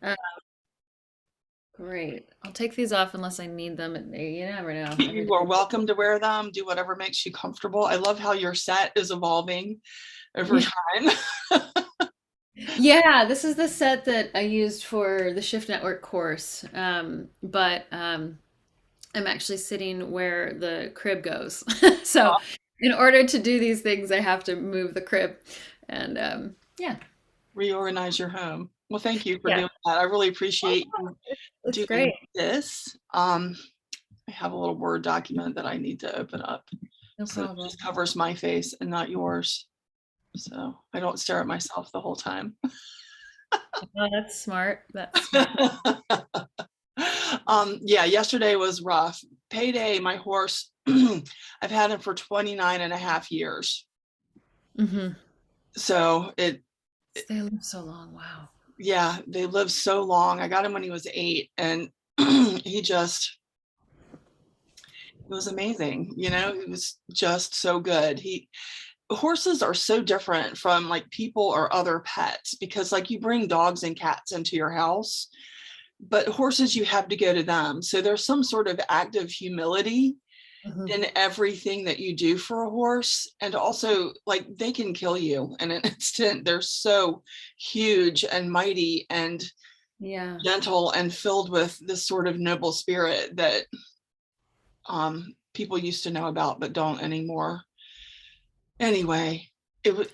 Uh, Great. I'll take these off unless I need them. You never know. Every You are welcome to wear them. Do whatever makes you comfortable. I love how your set is evolving over day. time. Yeah, this is the set that I used for the Shift Network course. But I'm actually sitting where the crib goes. So in order to do these things, I have to move the crib. And yeah, Reorganize your home. Well, thank you for yeah, doing that. I really appreciate you it's doing great. this. I have a little Word document that I need to open up. No So it problem. just covers my face and not yours. So I don't stare at myself the whole time. Oh, that's smart. That's smart. Yeah, yesterday was rough. Payday, my horse, I've had him for 29 and a half years. Hmm. So They live so long. Wow. yeah, they live so long. I got him when he was 8 and he just, it was amazing. It was just so good. Horses are so different from like people or other pets because like you bring dogs and cats into your house, but horses, you have to go to them. So there's some sort of active humility Hmm. in everything that you do for a horse. And also like they can kill you in an instant. They're so huge and mighty and Yeah. gentle and filled with this sort of noble spirit that people used to know about but don't anymore. Anyway,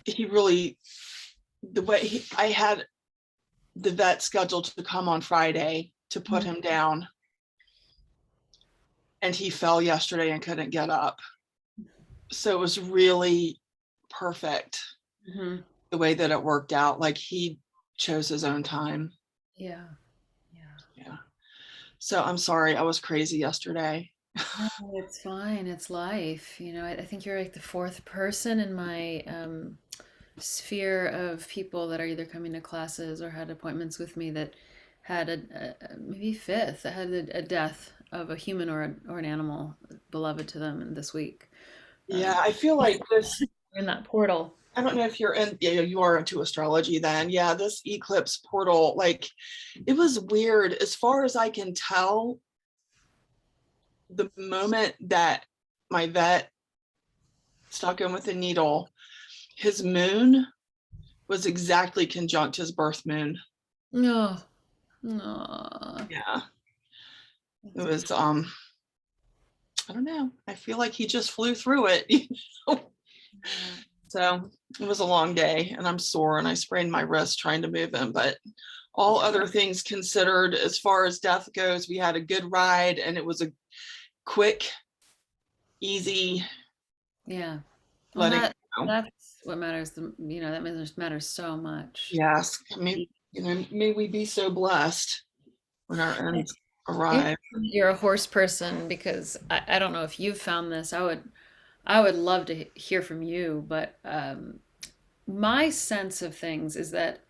he really, I had the vet scheduled to come on Friday to put him down, and he fell yesterday and couldn't get up. So it was really perfect Hmm. the way that it worked out. Like he chose his own time. Yeah. Yeah. Yeah. So I'm sorry, I was crazy yesterday. No, it's fine. It's life. I think you're like the fourth person in my sphere of people that are either coming to classes or had appointments with me that had maybe fifth that had a death of a human or an animal beloved to them in this week. Yeah, Um, I feel like this. in that portal. I don't know if you're in, yeah, you are into astrology then. Yeah, this eclipse portal, like it was weird. As far as I can tell, the moment that my vet stuck him with a needle, his moon was exactly conjunct his birth moon. No, no. Yeah. It That's was beautiful. I don't know. I feel like he just flew through it. Yeah. So it was a long day and I'm sore and I sprained my wrist trying to move him, but all Yeah. other things considered, as far as death goes, we had a good ride and it was a quick, easy Yeah. Well, letting go. that's what matters. That matters so much. Yes. I mean, may we be so blessed when our ends arrive. You're a horse person because I don't know if you've found this. I would love to hear from you, but my sense of things is that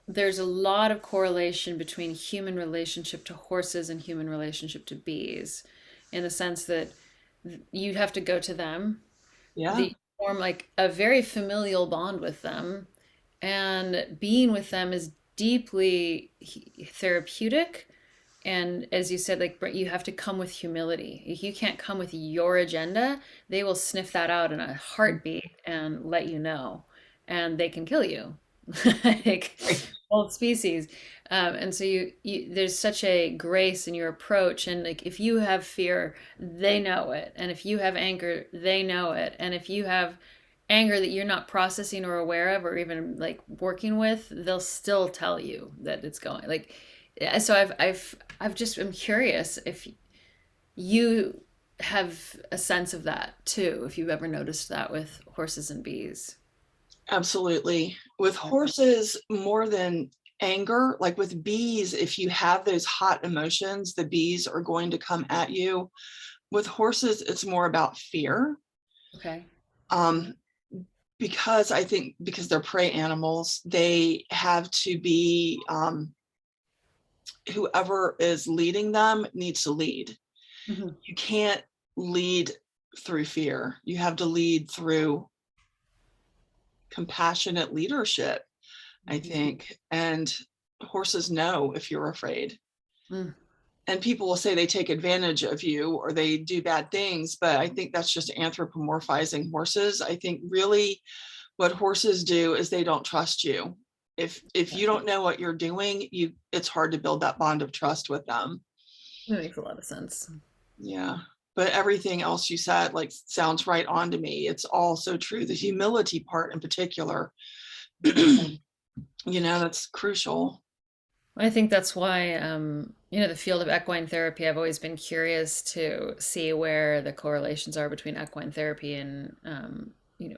there's a lot of correlation between human relationship to horses and human relationship to bees, in the sense that you have to go to them, Yeah. the form like a very familial bond with them, and being with them is deeply therapeutic. And as you said, like you have to come with humility. If you can't come with your agenda, they will sniff that out in a heartbeat and let you know, and they can kill you, like both species. And so there's such a grace in your approach, and like if you have fear, they know it, and if you have anger, they know it, and if you have anger that you're not processing or aware of or even like working with, they'll still tell you that it's going like. Yeah, so I've just I'm curious if you have a sense of that too, if you've ever noticed that with horses and bees. Absolutely. With horses, more than anger, like with bees, if you have those hot emotions, the bees are going to come at you. With horses, it's more about fear. Okay. Um, because I think because they're prey animals, they have to be whoever is leading them needs to lead. Hmm. You can't lead through fear. You have to lead through compassionate leadership, I Hmm. think. And horses know if you're afraid. Mm. And people will say they take advantage of you or they do bad things, but I think that's just anthropomorphizing horses. I think really what horses do is they don't trust you. If Yeah, you don't know what you're doing, it's hard to build that bond of trust with them. that makes a lot of sense. Yeah. But everything else you said like sounds right on to me. It's all so true. The humility part in particular, that's crucial. I think that's why, the field of equine therapy, I've always been curious to see where the correlations are between equine therapy and,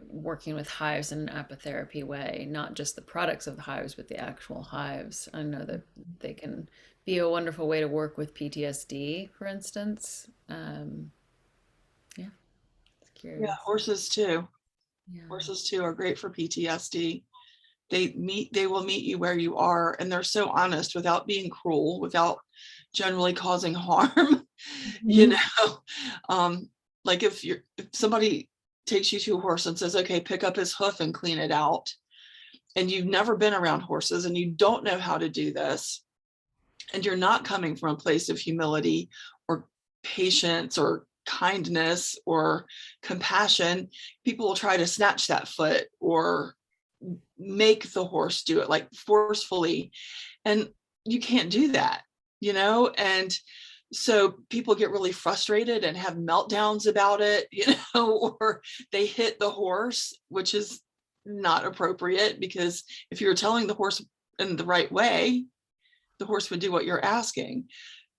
working with hives in an apitherapy way, not just the products of the hives, but the actual hives. I know that they can be a wonderful way to work with PTSD, for instance. Yeah, it's Yeah, curious. horses too. Yeah. Horses too are great for PTSD. They will meet you where you are, and they're so honest without being cruel, without generally causing harm. you Mhm. know um like if somebody takes you to a horse and says, okay, pick up his hoof and clean it out, and you've never been around horses and you don't know how to do this, and you're not coming from a place of humility or patience or kindness or compassion, people will try to snatch that foot or make the horse do it like forcefully, and you can't do that, and so people get really frustrated and have meltdowns about it, or they hit the horse, which is not appropriate, because if you're telling the horse in the right way, the horse would do what you're asking.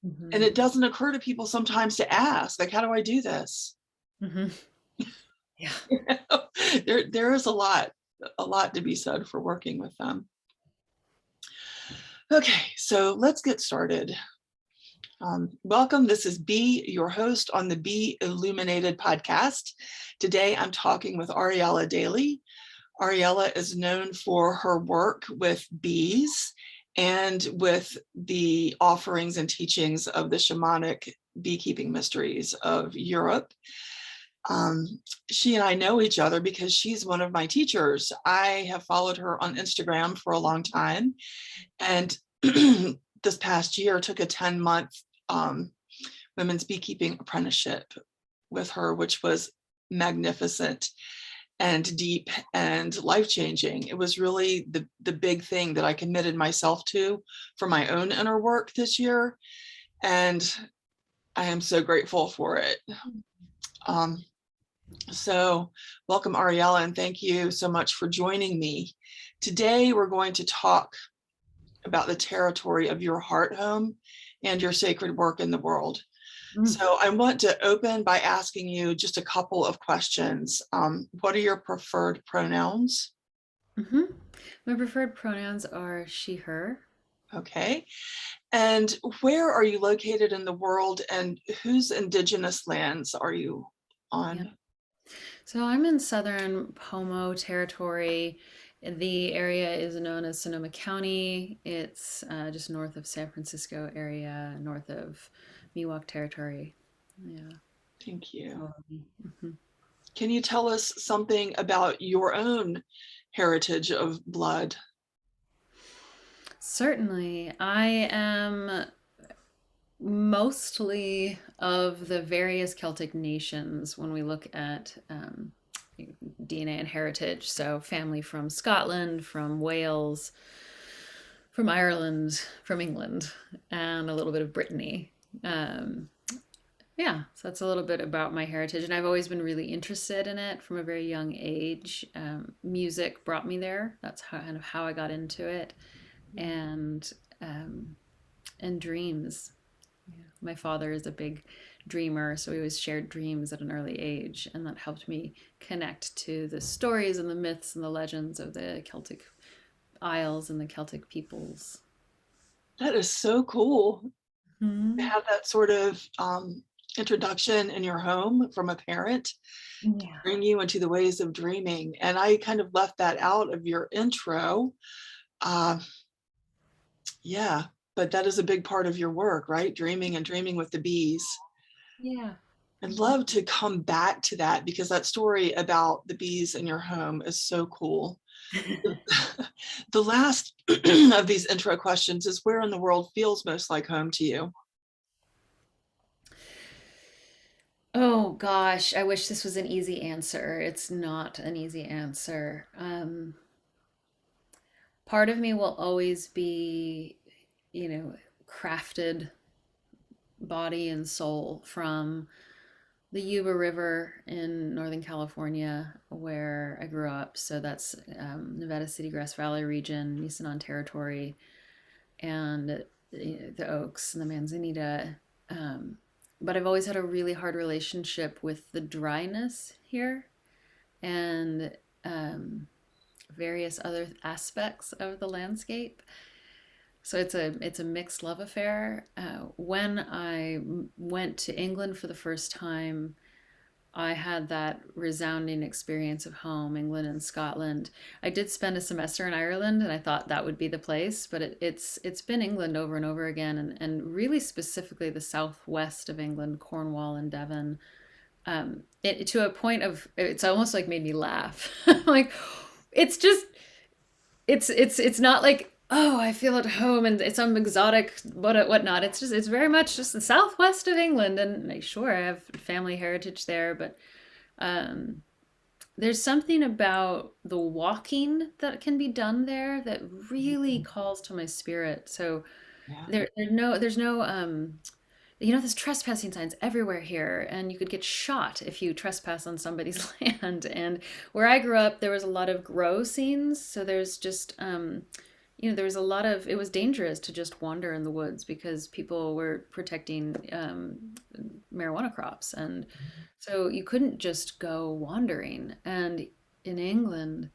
And Mhm. it doesn't occur to people sometimes to ask, like, how do I do this? Mhm. Yeah. there is a lot to be said for working with them. Okay, so let's get started. Welcome. This is B, your host on the Be Illuminated podcast. Today, I'm talking with Ariella Daly. Ariella is known for her work with bees and with the offerings and teachings of the shamanic beekeeping mysteries of Europe. Um, she and I know each other because she's one of my teachers. I have followed her on Instagram for a long time, and this past year took a 10-month women's beekeeping apprenticeship with her, which was magnificent and deep and life-changing. It was really the big thing that I committed myself to for my own inner work this year, and I am so grateful for it. Um, so welcome, Ariella, and thank you so much for joining me. Today, we're going to talk about the territory of your heart home and your sacred work in the world. Mm. So I want to open by asking you just a couple of questions. What are your preferred pronouns? Mhm. My preferred pronouns are she, her. Okay. And where are you located in the world, and whose indigenous lands are you Yeah. on? So I'm in southern Pomo territory. The area is known as Sonoma County. It's just north of San Francisco area, north of Miwok territory. Yeah. Thank you. Mhm. Can you tell us something about your own heritage of blood? Certainly. I am mostly of the various Celtic nations when we look at DNA and heritage. So, family from Scotland, from Wales, from Ireland, from England, and a little bit of Brittany. Um, yeah, so that's a little bit about my heritage. And I've always been really interested in it from a very young age. Music brought me there. That's kind of how I got into it. And, um, and dreams. Yeah. My father is a big dreamer, so we always shared dreams at an early age, and that helped me connect to the stories and the myths and the legends of the Celtic Isles and the Celtic peoples. That is so cool to Hmm. have that sort of introduction in your home from a parent, Yeah. bring you into the ways of dreaming. And I kind of left that out of your intro. Uh, yeah, but that is a big part of your work, right? Dreaming and dreaming with the bees. Yeah. I'd Mhm. love to come back to that because that story about the bees in your home is so cool. The last of these intro questions is, where in the world feels most like home to you? Oh gosh, I wish this was an easy answer. It's not an easy answer. Part of me will always be, crafted body and soul from the Yuba River in Northern California, where I grew up. So that's Nevada City, Grass Valley region, Nisenan Territory, and the Oaks and the Manzanita. Um, but I've always had a really hard relationship with the dryness here and various other aspects of the landscape. So it's a mixed love affair. When I went to England for the first time, I had that resounding experience of home, England and Scotland. I did spend a semester in Ireland, and I thought that would be the place, but it's been England over and over again, and really specifically the southwest of England, Cornwall and Devon. It to a point of it's almost like made me laugh. Like it's just it's not like, oh, I feel at home and it's some exotic whatnot. It's very much just the southwest of England, and like, sure, I have family heritage there, but um, there's something about the walking that can be done there that really calls to my spirit. So Yeah. there's no there's trespassing signs everywhere here, and you could get shot if you trespass on somebody's land. And where I grew up, there was a lot of grow scenes, so there's just there was a lot of it was dangerous to just wander in the woods because people were protecting marijuana crops, and so you couldn't just go wandering. And in England,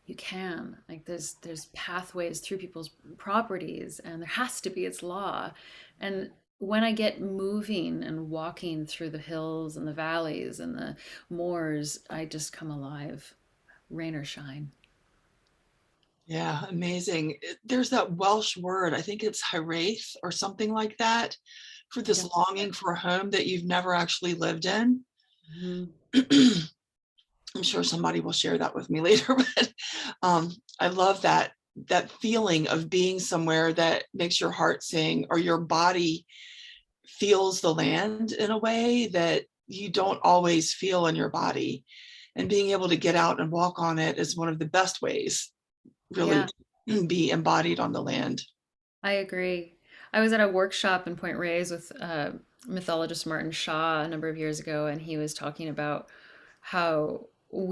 you can like there's pathways through people's properties, and there has to be, it's law. And when I get moving and walking through the hills and the valleys and the moors, I just come alive, rain or shine. Yeah, amazing. There's that Welsh word, I think it's hiraeth or something like that, for I this don't. longing for a home that you've never actually lived in. Mhm. I'm sure somebody will share that with me later, but I love that feeling of being somewhere that makes your heart sing, or your body feels the land in a way that you don't always feel in your body. And being able to get out and walk on it is one of the best ways, really, Yeah, to be embodied on the land. I agree. I was at a workshop in Point Reyes with mythologist Martin Shaw a number of years ago, and he was talking about how when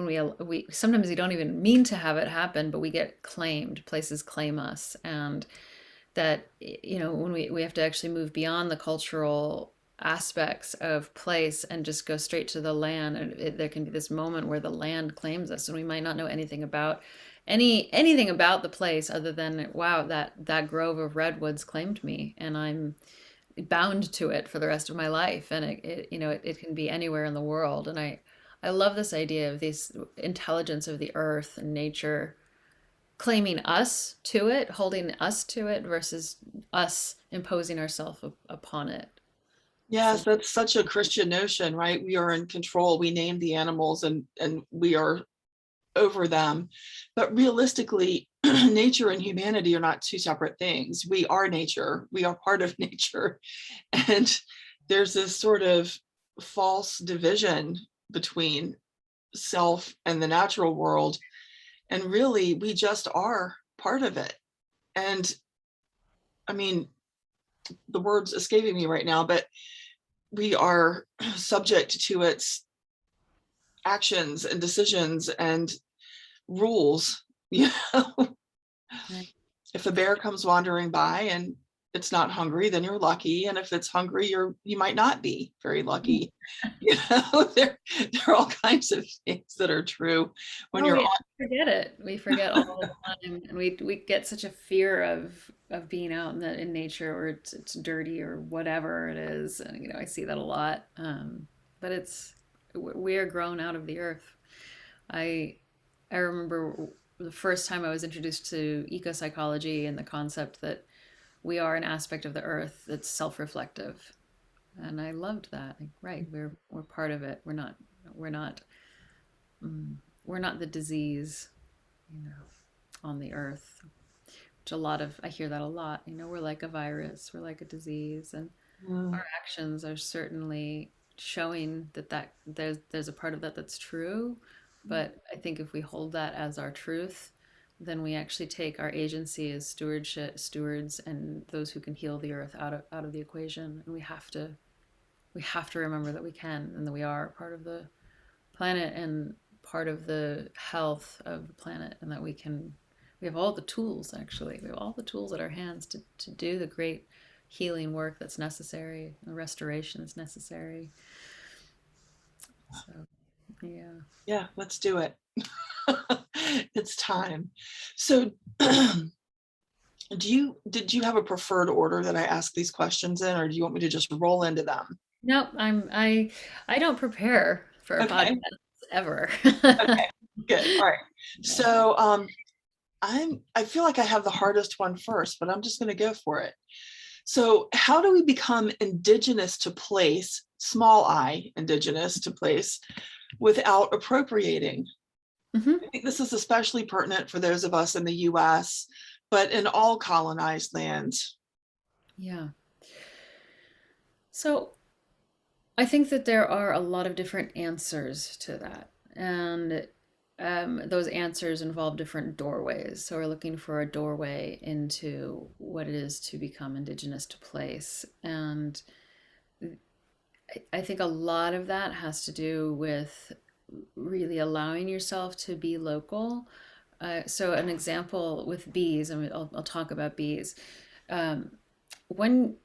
we sometimes we don't even mean to have it happen, but we get claimed. Places claim us, and that when we have to actually move beyond the cultural aspects of place and just go straight to the land, and there can be this moment where the land claims us, and we might not know anything about anything about the place other than, wow, that grove of redwoods claimed me, and I'm bound to it for the rest of my life. And it can be anywhere in the world. And I love this idea of this intelligence of the earth and nature claiming us to it, holding us to it, versus us imposing ourselves upon it. Yes, So that's such a Christian notion, right? We are in control. We name the animals, and we are over them. But realistically, nature and humanity are not two separate things. We are nature. We are part of nature. And there's this sort of false division between self and the natural world. And really, we just are part of it. And I mean, the word's escaping me right now, but we are subject to its actions and decisions and rules. You know, yeah. if a bear comes wandering by and it's not hungry, then you're lucky. And if it's hungry, you might not be very lucky. You know, there are all kinds of things that are true when Oh, you're we on. forget it. We forget all the time, and we get such a fear of being out in nature, or it's dirty or whatever it is. And I see that a lot. But we are grown out of the earth. I I remember the first time I was introduced to eco psychology and the concept that we are an aspect of the earth that's self-reflective, and I loved that. Like, right, we're part of it. We're not. we're not the disease, you know, on the earth. Which a lot of I hear that a lot. You know, we're like a virus, we're like a disease, and Mm, our actions are certainly showing that there's a part of that that's true. But I think if we hold that as our truth, then we actually take our agency as stewards and those who can heal the earth out of the equation. And we have to remember that we can and that we are part of the planet and part of the health of the planet, and that we have all the tools. Actually, we have all the tools at our hands to do the great healing work that's necessary, the restoration that's necessary. So yeah. yeah, let's do it. It's time. So did you have a preferred order that I ask these questions in, or do you want me to just roll into them? Nope, I don't prepare for a podcast Okay. ever. Okay. Good. All right. Yeah. So I feel like I have the hardest one first, but I'm just going to go for it. So how do we become indigenous to place, small I, indigenous to place, without appropriating? Hmm. I think this is especially pertinent for those of us in the US, but in all colonized lands. Yeah. So I think that there are a lot of different answers to that. And those answers involve different doorways. So we're looking for a doorway into what it is to become indigenous to place. And I think a lot of that has to do with really allowing yourself to be local. So an example with bees, I mean, I'll talk about bees. Um, when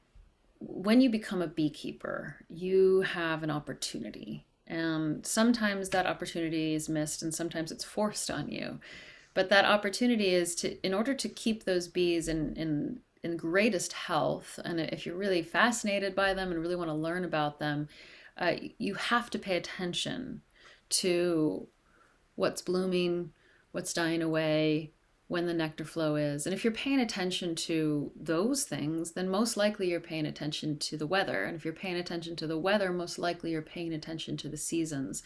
when you become a beekeeper, you have an opportunity. And sometimes that opportunity is missed and sometimes it's forced on you. But that opportunity is to, in order to keep those bees in greatest health, and if you're really fascinated by them and really want to learn about them, you have to pay attention to what's blooming, what's dying away, when the nectar flow is. And if you're paying attention to those things, then most likely you're paying attention to the weather. And if you're paying attention to the weather, most likely you're paying attention to the seasons.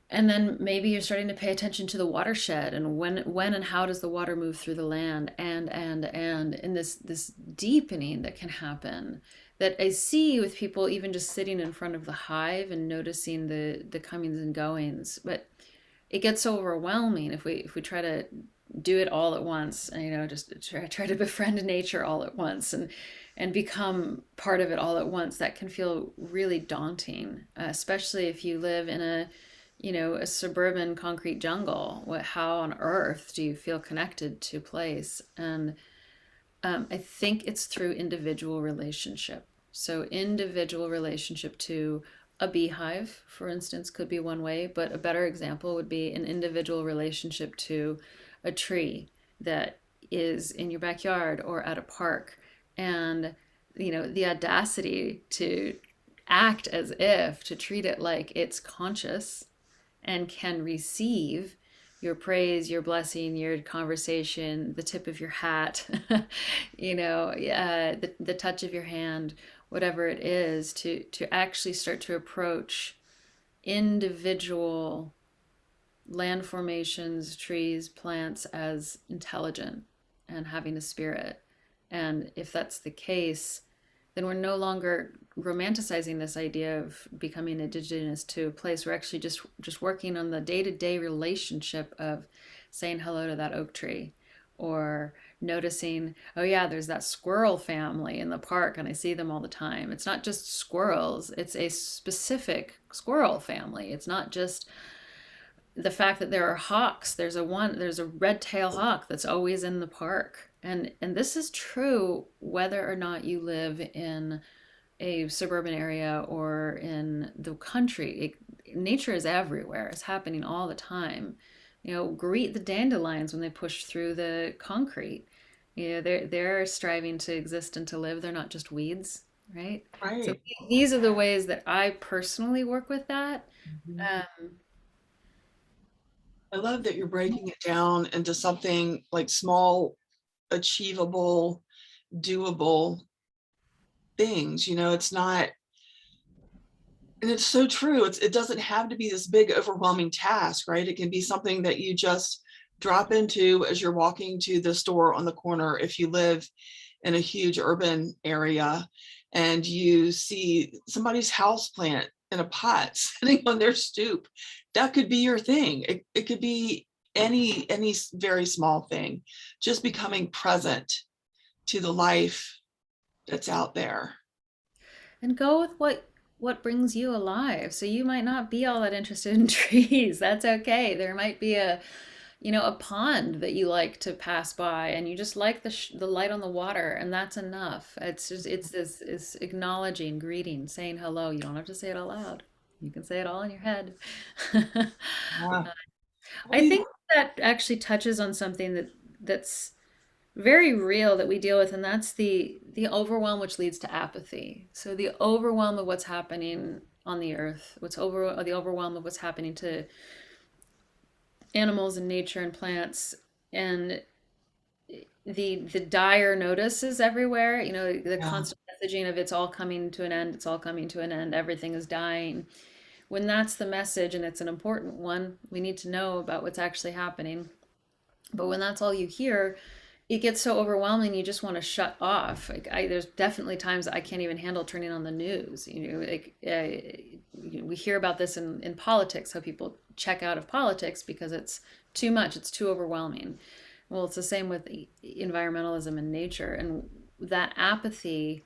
And then maybe you're starting to pay attention to the watershed and when and how does the water move through the land, and in this deepening that can happen, that I see with people even just sitting in front of the hive and noticing the comings and goings. But it gets so overwhelming if we try to do it all at once, and just try to befriend nature all at once and become part of it all at once. That can feel really daunting, especially if you live in a suburban concrete jungle. How on earth do you feel connected to place? And I think it's through individual relationship. So, individual relationship to a beehive, for instance, could be one way, but a better example would be an individual relationship to a tree that is in your backyard or at a park. And, the audacity to act as if, to treat it like it's conscious and can receive your praise, your blessing, your conversation, the tip of your hat, the touch of your hand, whatever it is, to actually start to approach individual land formations, trees, plants as intelligent and having a spirit. And if that's the case, then we're no longer romanticizing this idea of becoming indigenous to a place. We're actually just working on the day-to-day relationship of saying hello to that oak tree, or noticing, oh yeah, there's that squirrel family in the park and I see them all the time. It's not just squirrels, it's a specific squirrel family. It's not just the fact that there are hawks. There's a red-tailed hawk that's always in the park. And this is true whether or not you live in a suburban area or in the country. Nature is everywhere. It's happening all the time. Greet the dandelions when they push through the concrete. They're striving to exist and to live. They're not just weeds, right? So Right. these are the ways that I personally work with that. Mhm. Um, I love that you're breaking it down into something like small, achievable, doable things. It's not And it's so true. It doesn't have to be this big, overwhelming task, right? It can be something that you just drop into as you're walking to the store on the corner. If you live in a huge urban area and you see somebody's house plant in a pot sitting on their stoop, that could be your thing. It could be any very small thing, just becoming present to the life that's out there. And go with what brings you alive. So you might not be all that interested in trees. That's okay. There might be a, you know, a pond that you like to pass by and you just like the light on the water, and that's enough. It's just it's this is acknowledging, greeting, saying hello. You don't have to say it out loud. You can say it all in your head. Yeah. I Well, think that actually touches on something that's very real that we deal with, and that's the overwhelm which leads to apathy. So the overwhelm of what's happening on the earth, the overwhelm of what's happening to animals and nature and plants, and the dire notices everywhere. You know, the yeah. constant messaging of it's all coming to an end, it's all coming to an end, everything is dying. When that's the message and it's an important one, we need to know about what's actually happening. But when that's all you hear, it gets so overwhelming you just want to shut off. Like there's definitely times I can't even handle turning on the news. You know, like we hear about this in politics, how people check out of politics because it's too much, it's too overwhelming. Well, it's the same with environmentalism and nature, and that apathy.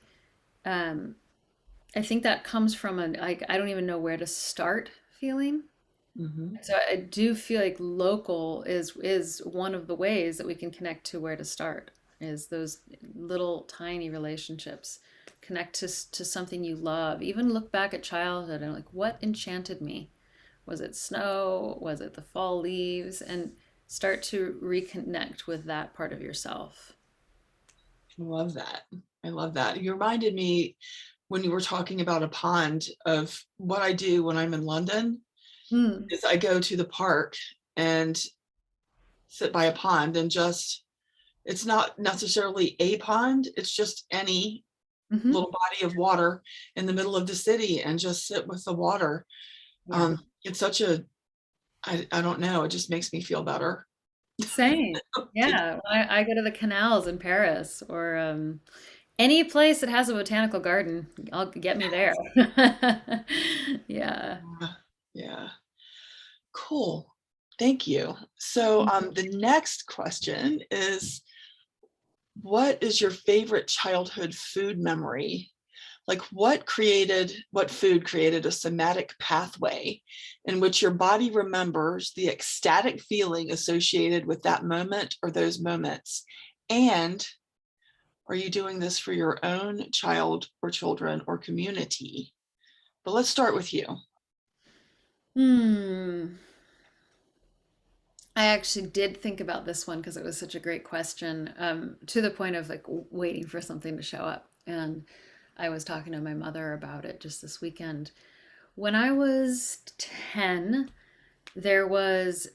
Um, I think that comes from a like I don't even know where to start feeling. Hmm. So I do feel like local is one of the ways that we can connect to where to start is those little tiny relationships. Connect to something you love. Even look back at childhood and like what enchanted me? Was it snow? Was it the fall leaves? And start to reconnect with that part of yourself. I love that. I love that. You reminded me when you were talking about a pond of what I do when I'm in London Mm. is I go to the park and sit by a pond and just it's not necessarily a pond, it's just any Hmm. little body of water in the middle of the city and just sit with the water. Yeah. It's such a I don't know, it just makes me feel better. Same. To, Yeah. I go to the canals in Paris or any place that has a botanical garden, I'll get me there. Yeah. yeah. Cool. Thank you. So the next question is what is your favorite childhood food memory? Like what food created a somatic pathway in which your body remembers the ecstatic feeling associated with that moment or those moments? And are you doing this for your own child or children or community? But let's start with you. Hmm. I actually did think about this one because it was such a great question, to the point of like waiting for something to show up. And I was talking to my mother about it just this weekend. When I was 10, there was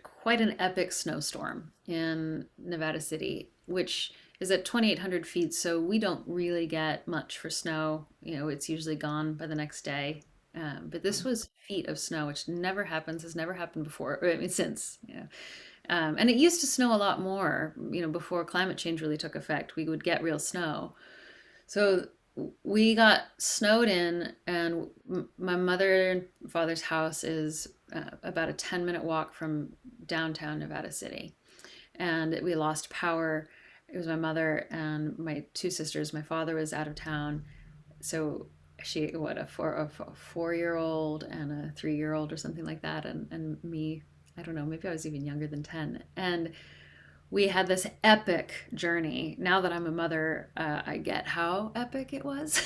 quite an epic snowstorm in Nevada City, which is at 2,800 feet. So we don't really get much for snow. You know, it's usually gone by the next day. But this was feet of snow, which never happens, has never happened before, I mean, since, you know. And it used to snow a lot more, you know, before climate change really took effect. We would get real snow. So we got snowed in, and my mother and father's house is about a 10-minute walk from downtown Nevada City. And we lost power. It was my mother and my two sisters. My father was out of town. So she, what, a 4 year old and a 3 year old or something like that. And me, I don't know, maybe I was even younger than 10. And we had this epic journey. Now that I'm a mother, I get how epic it was.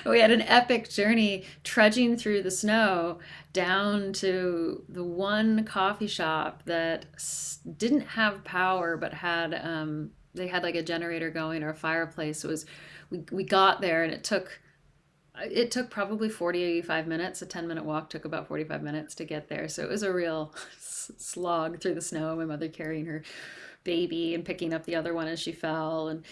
We had an epic journey trudging through the snow down to the one coffee shop that didn't have power but had they had like a generator going or a fireplace. It was we got there and it took probably 45 minutes. A 10-minute walk took about 45 minutes to get there. So it was a real slog through the snow. My mother carrying her baby and picking up the other one as she fell and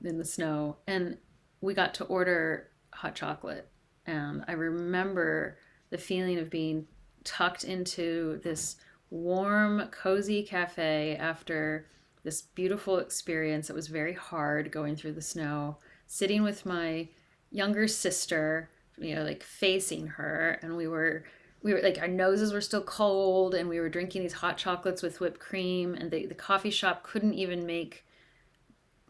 in the snow. And we got to order hot chocolate. And I remember the feeling of being tucked into this warm, cozy cafe after this beautiful experience. It was very hard going through the snow, sitting with my younger sister, like facing her, and we were like our noses were still cold, and we were drinking these hot chocolates with whipped cream, and the coffee shop couldn't even make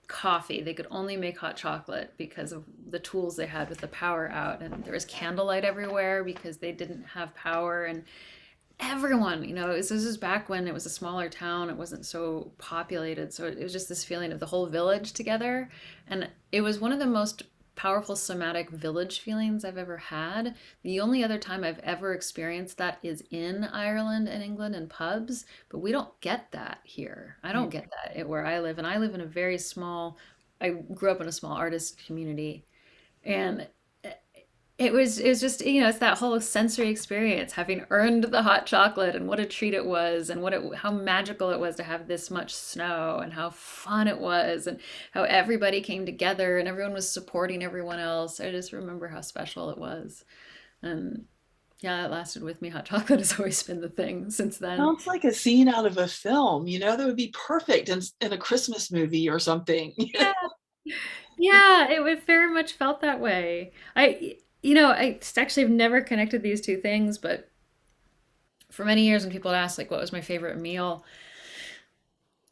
coffee. They could only make hot chocolate because of the tools they had with the power out. And there was candlelight everywhere because they didn't have power. And everyone, this is back when it was a smaller town. It wasn't so populated. So it was just this feeling of the whole village together. And it was one of the most powerful somatic village feelings I've ever had. The only other time I've ever experienced that is in Ireland and England and pubs, but we don't get that here. I don't get that where I live, and I live in a very small, I grew up in a small artist community, and it was just, it's that whole sensory experience, having earned the hot chocolate, and what a treat it was, and how magical it was to have this much snow, and how fun it was, and how everybody came together and everyone was supporting everyone else. I just remember how special it was. And yeah, it lasted with me. Hot chocolate has always been the thing since then. Sounds like a scene out of a film, that would be perfect in a Christmas movie or something. Yeah. Yeah, it very much felt that way. I actually have never connected these two things, but for many years when people would ask like what was my favorite meal,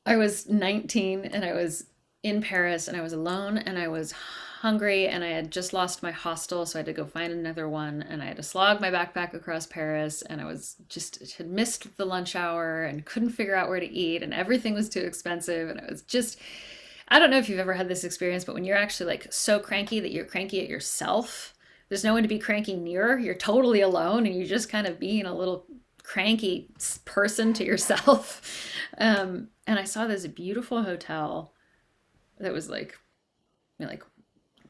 I was 19 and I was in Paris and I was alone and I was hungry and I had just lost my hostel, so I had to go find another one, and I had to slog my backpack across Paris, and I was just had missed the lunch hour and couldn't figure out where to eat, and everything was too expensive, and it was just, I don't know if you've ever had this experience, but when you're actually like so cranky that you're cranky at yourself, there's no one to be cranky near. You're totally alone and you're just kind of being a little cranky person to yourself. And I saw this beautiful hotel that was like, like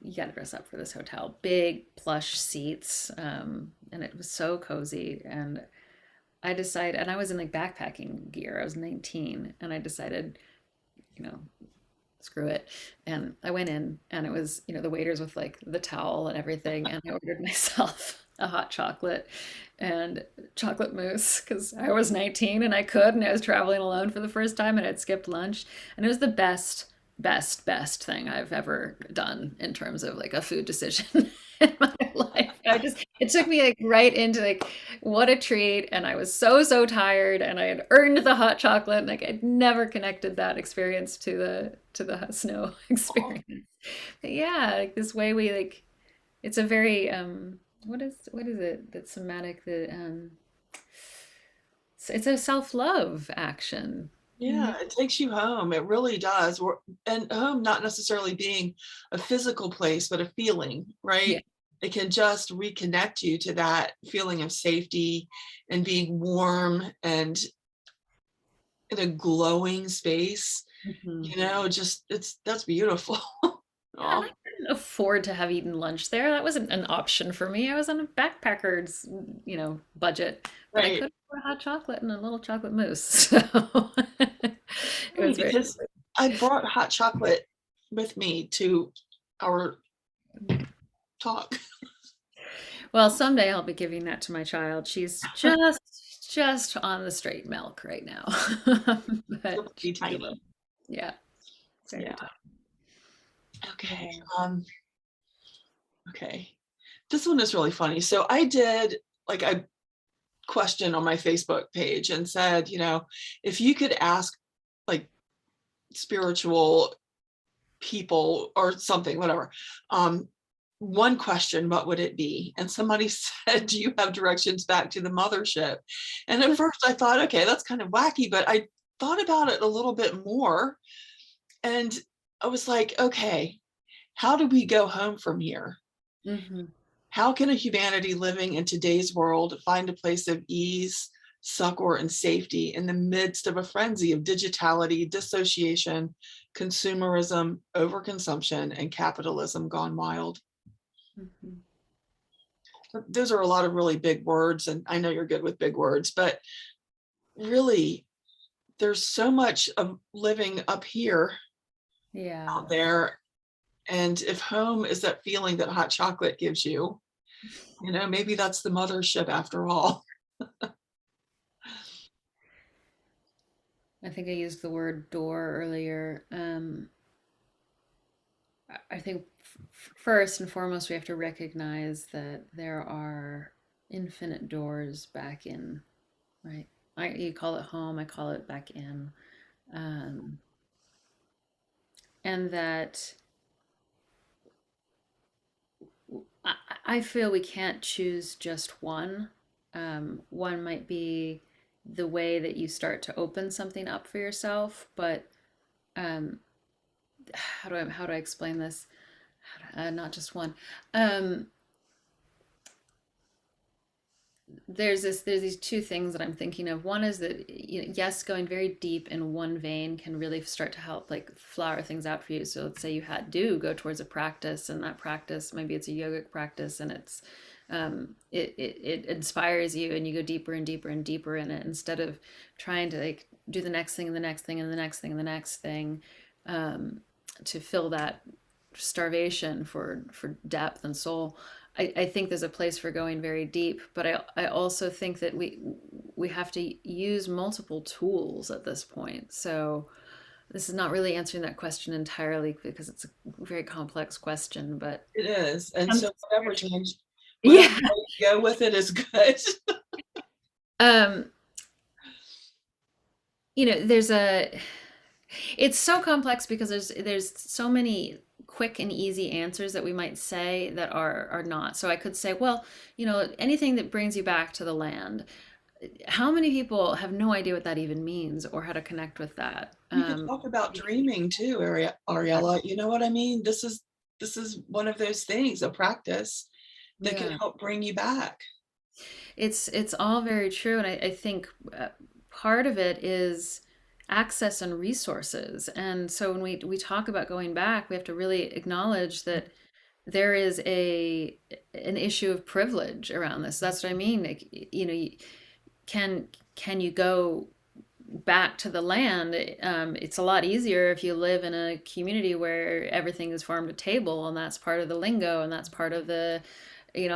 you got to dress up for this hotel. Big plush seats, and it was so cozy. And I decided, and I was in like backpacking gear. I was 19, and I decided, you know, screw it. And I went in, and it was, the waiters with like the towel and everything. And I ordered myself a hot chocolate and chocolate mousse because I was 19 and I could, and I was traveling alone for the first time and I'd skipped lunch. And it was the best thing I've ever done in terms of like a food decision in my life. It took me like right into like, what a treat. And I was so tired, and I had earned the hot chocolate, and like I'd never connected that experience to the snow experience. But yeah, like this way we like, it's a very, what is it that's somatic, it's a self-love action. Yeah, it takes you home. It really does. And home not necessarily being a physical place, but a feeling, Yeah. right? It can just reconnect you to that feeling of safety and being warm and in a glowing space. Mhm. Just that's beautiful. Yeah, and Oh, I couldn't afford to have eaten lunch there. That wasn't an option for me. I was on a backpacker's, budget, but I right. could afford a hot chocolate and a little chocolate mousse. So it Funny was very because I brought hot chocolate with me to our talk. well. Someday I'll be giving that to my child. She's just on the straight milk right now, Still but pretty she will. tiny. Yeah, very Yeah. tough. Okay. Okay. This one is really funny. So I did like a question on my Facebook page and said, if you could ask like spiritual people or something, whatever, one question, what would it be? And somebody said, do you have directions back to the mothership? And at first I thought, okay, that's kind of wacky, but I thought about it a little bit more. And I was like, okay, how do we go home from here? Hmm. How can a humanity living in today's world find a place of ease, succor, and safety in the midst of a frenzy of digitality, dissociation, consumerism, overconsumption, and capitalism gone wild? Hmm. Those are a lot of really big words, and I know you're good with big words, but really, there's so much of living up here Yeah. out there. And if home is that feeling that hot chocolate gives you, Maybe that's the mothership after all. I think I used the word door earlier. I think first and foremost, we have to recognize that there are infinite doors back in, right? You call it home, I call it back in. Um, and that I, I feel we can't choose just one. One might be the way that you start to open something up for yourself, but um, how do I explain this? Not just one. Um, there's these two things that I'm thinking of. One is that yes, going very deep in one vein can really start to help like flower things out for you. So let's say you do go towards a practice, and that practice maybe it's a yogic practice, and it inspires you, and you go deeper and deeper and deeper in it instead of trying to like do the next thing and the next thing and the next thing and the next thing um, to fill that starvation for depth and soul. I think there's a place for going very deep, but I also think that we have to use multiple tools at this point. So this is not really answering that question entirely because it's a very complex question, but It is. And um, so whatever yeah. way you go with it is good. Um, there's a it's so complex because there's so many quick and easy answers that we might say that are not. So I could say, well, anything that brings you back to the land. How many people have no idea what that even means or how to connect with that? You could talk about dreaming too, Ariella. You know what I mean? This is one of those things, a practice that can Yeah, help bring you back. it's all very true, and I think part of it is access and resources. And so when we talk about going back, we have to really acknowledge that there is an issue of privilege around this. That's what I mean. Like, can can you go back to the land? It's a lot easier if you live in a community where everything is farm to table, and that's part of the lingo, and that's part of the,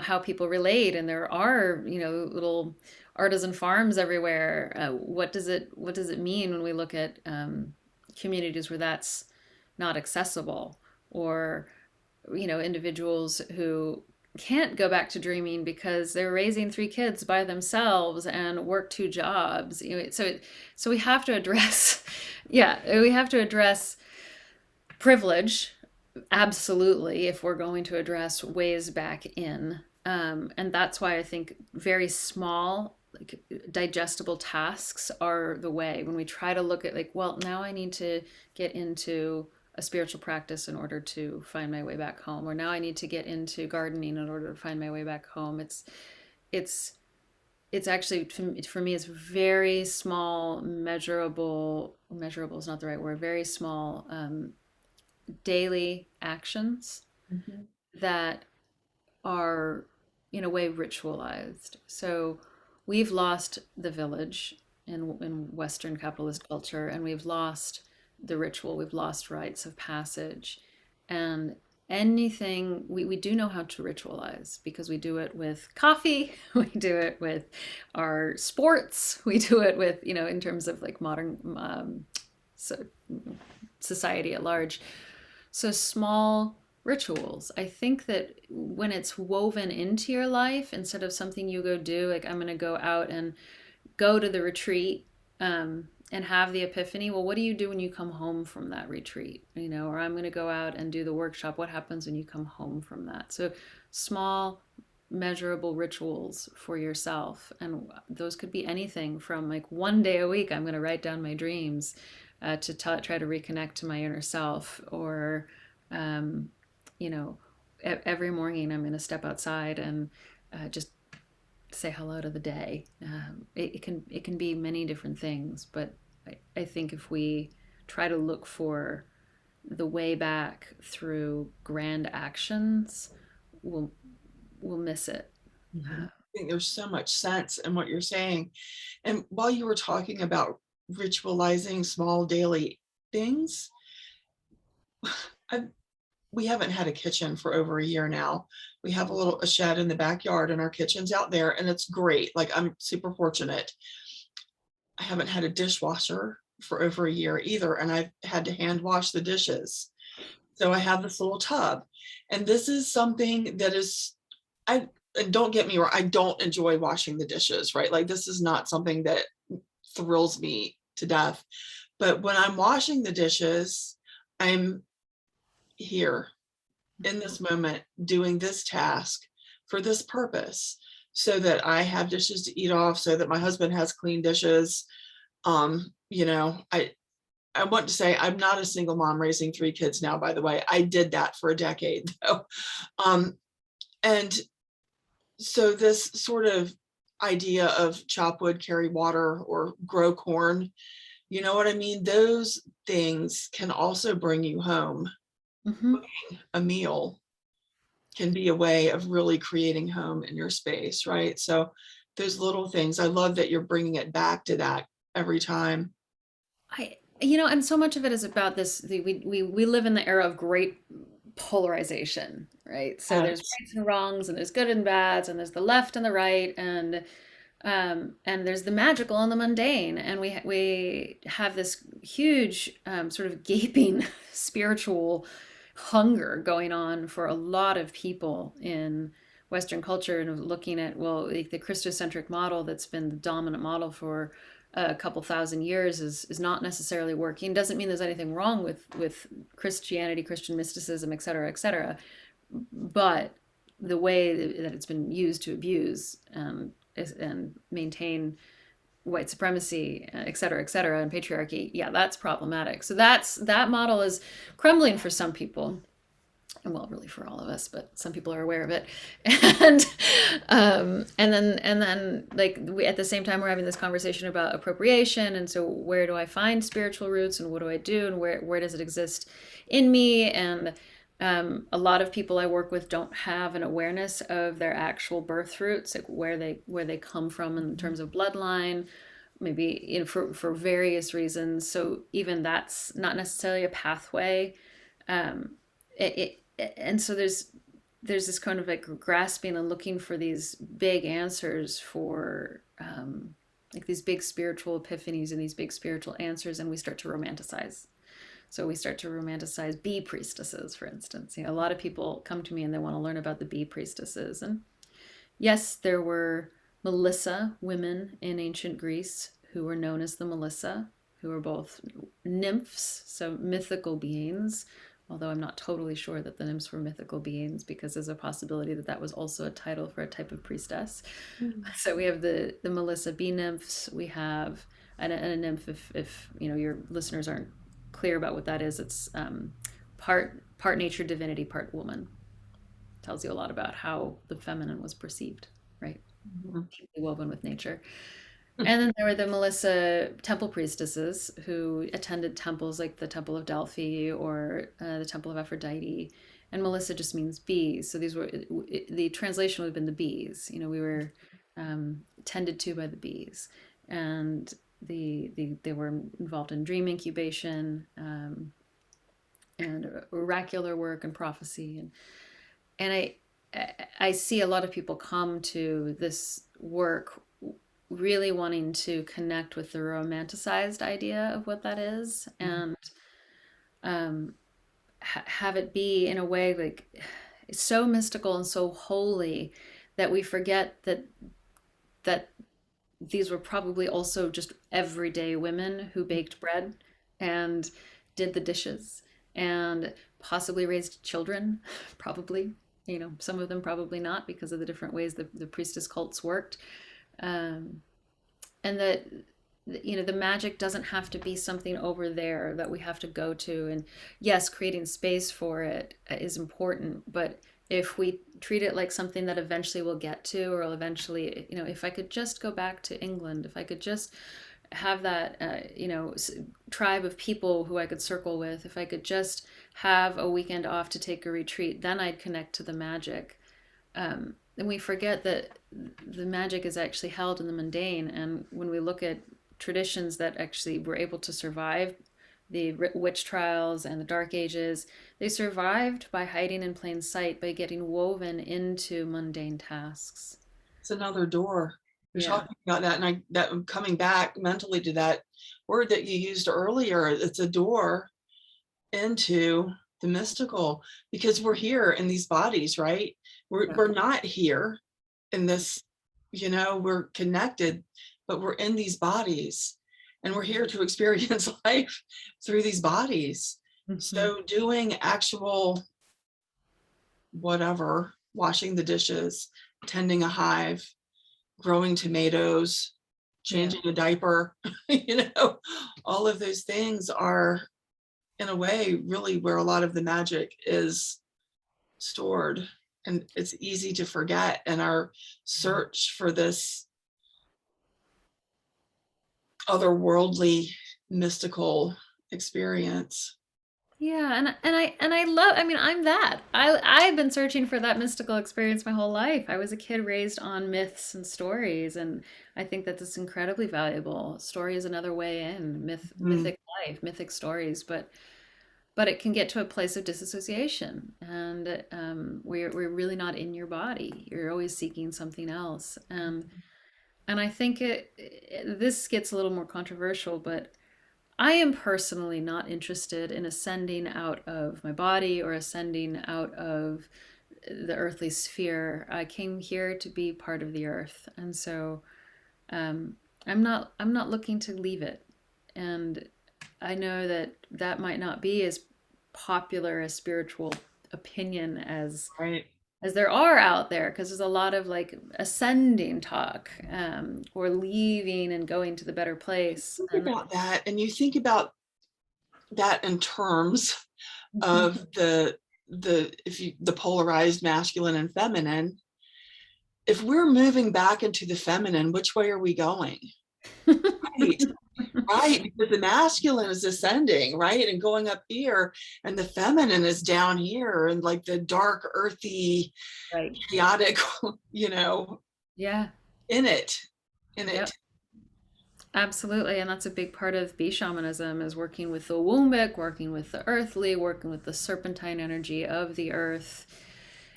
how people relate. And there are, little artisan farms everywhere. What does it mean when we look at communities where that's not accessible, or individuals who can't go back to dreaming because they're raising three kids by themselves and work two jobs. So we have to address, yeah, we have to address privilege, absolutely, if we're going to address ways back in. And that's why I think very small, like digestible tasks are the way. When we try to look at like, well, now I need to get into a spiritual practice in order to find my way back home, or now I need to get into gardening in order to find my way back home. It's it's actually, for me, it's very small, measurable is not the right word, very small daily actions Mhm. that are in a way ritualized. So we've lost the village in Western capitalist culture, and we've lost the ritual, we've lost rites of passage. And anything, we do know how to ritualize because we do it with coffee, we do it with our sports, we do it with, in terms of like modern so, society at large. So small rituals. I think that when it's woven into your life instead of something you go do, like I'm going to go out and go to the retreat and have the epiphany. Well, what do you do when you come home from that retreat? Or I'm going to go out and do the workshop. What happens when you come home from that? So small, measurable rituals for yourself. And those could be anything from like one day a week, I'm going to write down my dreams to try to reconnect to my inner self, or um, you know, every morning I'm going to step outside and just say hello to the day. It can be many different things, but I think if we try to look for the way back through grand actions, we'll we'll miss it. Mhm. I think there's so much sense in what you're saying. And while you were talking about ritualizing small daily things, I've we haven't had a kitchen for over a year now. We have a shed in the backyard and our kitchen's out there and it's great. Like I'm super fortunate. I haven't had a dishwasher for over a year either, and I've had to hand wash the dishes. So I have this little tub, and this is something that is, I and don't get me wrong, I don't enjoy washing the dishes, right? Like this is not something that thrills me to death. But when I'm washing the dishes, I'm here in this moment doing this task for this purpose so that I have dishes to eat off, so that my husband has clean dishes. You know, I want to say I'm not a single mom raising three kids now, by the way. I did that for a decade though. Um, and so this sort of idea of chop wood, carry water, or grow corn, you know what I mean? Those things can also bring you home. Hmm. A meal can be a way of really creating home in your space, right? So those little things, I love that you're bringing it back to that every time. And so much of it is about this. We live in the era of great polarization, right? So there's Yes. rights and wrongs, and there's good and bads, and there's the left and the right, and there's the magical and the mundane, and we have this huge sort of gaping spiritual hunger going on for a lot of people in Western culture, and looking at, well, like the Christocentric model that's been the dominant model for a couple thousand years is not necessarily working. Doesn't mean there's anything wrong with Christianity, Christian mysticism, et cetera, but the way that it's been used to abuse and maintain white supremacy, et cetera, and patriarchy, yeah, that's problematic. So that model is crumbling for some people, and well, really for all of us, but some people are aware of it. And and then like we, at the same time, we're having this conversation about appropriation, and so where do I find spiritual roots, and what do I do, and where does it exist in me? And a lot of people I work with don't have an awareness of their actual birth roots, like where they come from in terms of bloodline, maybe, for various reasons. So even that's not necessarily a pathway. And so there's this kind of like grasping and looking for these big answers for like these big spiritual epiphanies and these big spiritual answers, and we start to romanticize. So we start to romanticize bee priestesses, for instance. A lot of people come to me and they want to learn about the bee priestesses. And yes, there were Melissa women in ancient Greece who were known as the Melissa, who were both nymphs, so mythical beings, although I'm not totally sure that the nymphs were mythical beings, because there's a possibility that that was also a title for a type of priestess. Mm. So we have the Melissa bee nymphs. We have and a nymph, if your listeners aren't clear about what that is, it's part nature divinity, part woman. Tells you a lot about how the feminine was perceived, right? Mhm. Deeply woven with nature. And then there were the Melissa temple priestesses who attended temples like the Temple of Delphi or the Temple of Aphrodite. And Melissa just means bees. So these were the translation would have been the bees. We were tended to by the bees, and they were involved in dream incubation, and oracular work and prophecy, and I see a lot of people come to this work really wanting to connect with the romanticized idea of what that is, and um, have it be in a way like so mystical and so holy that we forget that these were probably also just everyday women who baked bread and did the dishes and possibly raised children, probably. Some of them probably not, because of the different ways the priestess cults worked. Um, and that the magic doesn't have to be something over there that we have to go to. And yes, creating space for it is important, but if we treat it like something that eventually we'll get to, or eventually, if I could just go back to England, if I could just have that tribe of people who I could circle with, if I could just have a weekend off to take a retreat, then I'd connect to the magic. And we forget that the magic is actually held in the mundane. And when we look at traditions that actually were able to survive the witch trials and the Dark Ages, they survived by hiding in plain sight, by getting woven into mundane tasks. It's another door. You're Yeah. talking about that, and I'm coming back mentally to that word that you used earlier. It's a door into the mystical, because we're here in these bodies, right? Yeah. We're not here in this, we're connected, but we're in these bodies, and we're here to experience life through these bodies. Hmm. So doing actual whatever, washing the dishes, tending a hive, growing tomatoes, Yeah. changing a diaper, all of those things are, in a way, really where a lot of the magic is stored. And it's easy to forget in our search for this otherworldly, mystical experience. Yeah, and I love, I mean, I'm that. I've been searching for that mystical experience my whole life. I was a kid raised on myths and stories, and I think that that's incredibly valuable. Story is another way in, Mhm. mythic life, mythic stories, but it can get to a place of disassociation, and we're really not in your body. You're always seeking something else, and I think this gets a little more controversial, but I am personally not interested in ascending out of my body or ascending out of the earthly sphere. I came here to be part of the earth, and so um, I'm not looking to leave it. And I know that that might not be as popular a spiritual opinion Right. as there are out there, because there's a lot of like ascending talk, or leaving and going to the better place. Think And about that, and you think about that in terms of the polarized masculine and feminine. If we're moving back into the feminine, which way are we going? Right. Right, because the masculine is ascending, right, and going up here, and the feminine is down here, and like the dark, earthy, right. chaotic, Yeah. in it, in Yep. it. Absolutely. And that's a big part of bee shamanism, is working with the wombic, working with the earthly, working with the serpentine energy of the earth.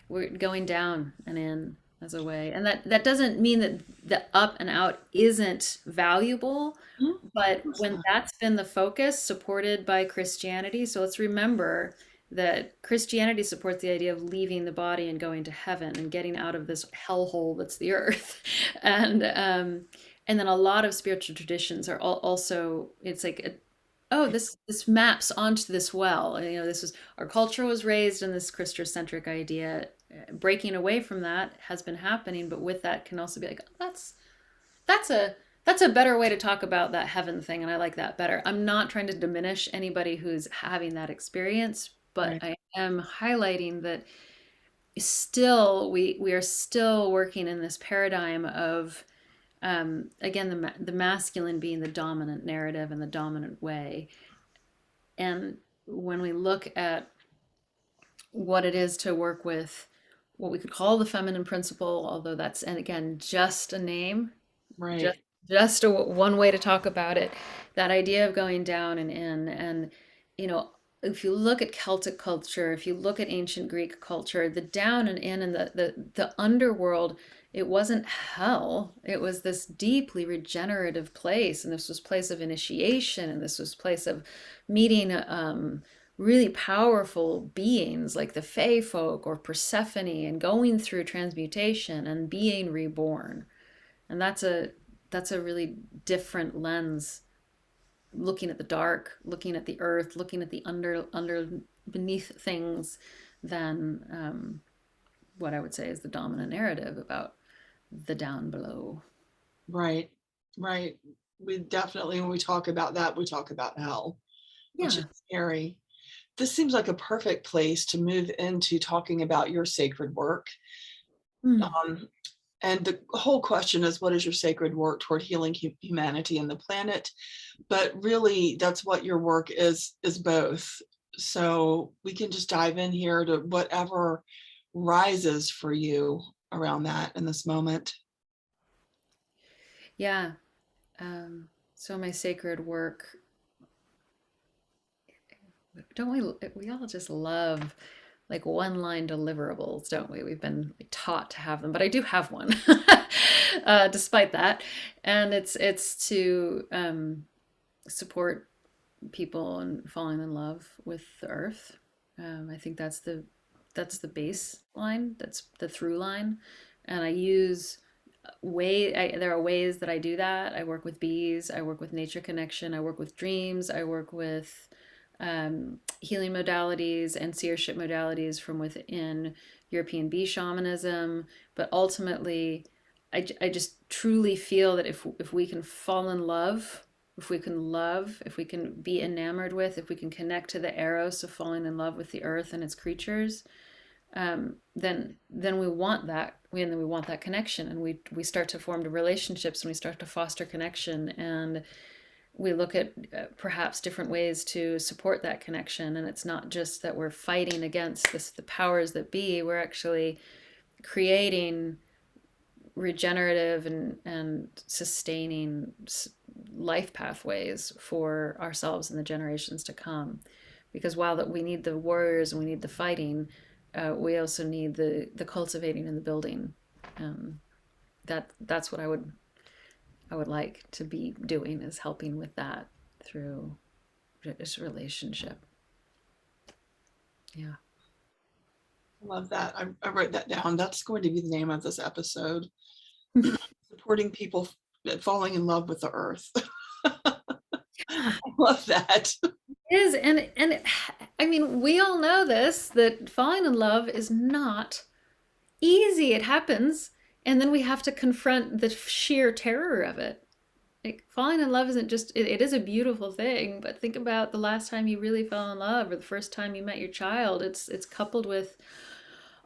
We're going down and in as a way. And that doesn't mean that the up and out isn't valuable, Mhm. but when that's been the focus, supported by Christianity, so let's remember that Christianity supports the idea of leaving the body and going to heaven and getting out of this hellhole that's the earth. And then a lot of spiritual traditions are also, it's like oh, this maps onto this well. This is, our culture was raised in this Christocentric idea. Breaking away from that has been happening, but with that can also be like, oh, that's a that's a better way to talk about that heaven thing, and I like that better. I'm not trying to diminish anybody who's having that experience, but Right, I am highlighting that still we are still working in this paradigm of, again, the masculine being the dominant narrative and the dominant way. And when we look at what it is to work with what we could call the feminine principle, although that's, and again, just a name, just right, one way to talk about it, that idea of going down and in. And if you look at Celtic culture, if you look at ancient Greek culture, the down and in, and the underworld, it wasn't hell. It was this deeply regenerative place, and this was place of initiation, and this was place of meeting really powerful beings like the Fae folk or Persephone, and going through transmutation and being reborn. And that's a really different lens, looking at the dark, looking at the earth, looking at the under beneath things, than what I would say is the dominant narrative about the down below. right, right. We definitely, when we talk about that, we talk about hell, which is Yeah. scary. This seems like a perfect place to move into talking about your sacred work. Mm. Um, and the whole question is, what is your sacred work toward healing humanity and the planet? But really, that's what your work is both. So we can just dive in here to whatever rises for you around that in this moment. Yeah. So my sacred work, don't we all just love like one line deliverables, don't we? We've been taught to have them, but I do have one, despite that. And it's to support people and falling in love with the earth. I think that's the baseline. That's the through line, and I use there are ways that I do that. I work with bees. I work with nature connection. I work with dreams. I work with healing modalities and seership modalities from within European bee shamanism. But ultimately, I just truly feel that if we can fall in love, if we can love, if we can be enamored with, if we can connect to the eros of falling in love with the earth and its creatures, then we want that. Then we want that connection, and we start to form relationships, and we start to foster connection, and we look at perhaps different ways to support that connection. And it's not just that we're fighting against the powers that be. We're actually creating regenerative and sustaining life pathways for ourselves and the generations to come. Because while that we need the warriors and we need the fighting, we also need the cultivating and the building. Um, that's what I would like to be doing, is helping with that through this relationship. Yeah. I love that. I wrote that down. That's going to be the name of this episode. Supporting people falling in love with the earth. I love that. It is, and I mean, we all know this, that falling in love is not easy. It happens, and then we have to confront the sheer terror of it. Like falling in love isn't just it is a beautiful thing, but think about the last time you really fell in love, or the first time you met your child. It's coupled with,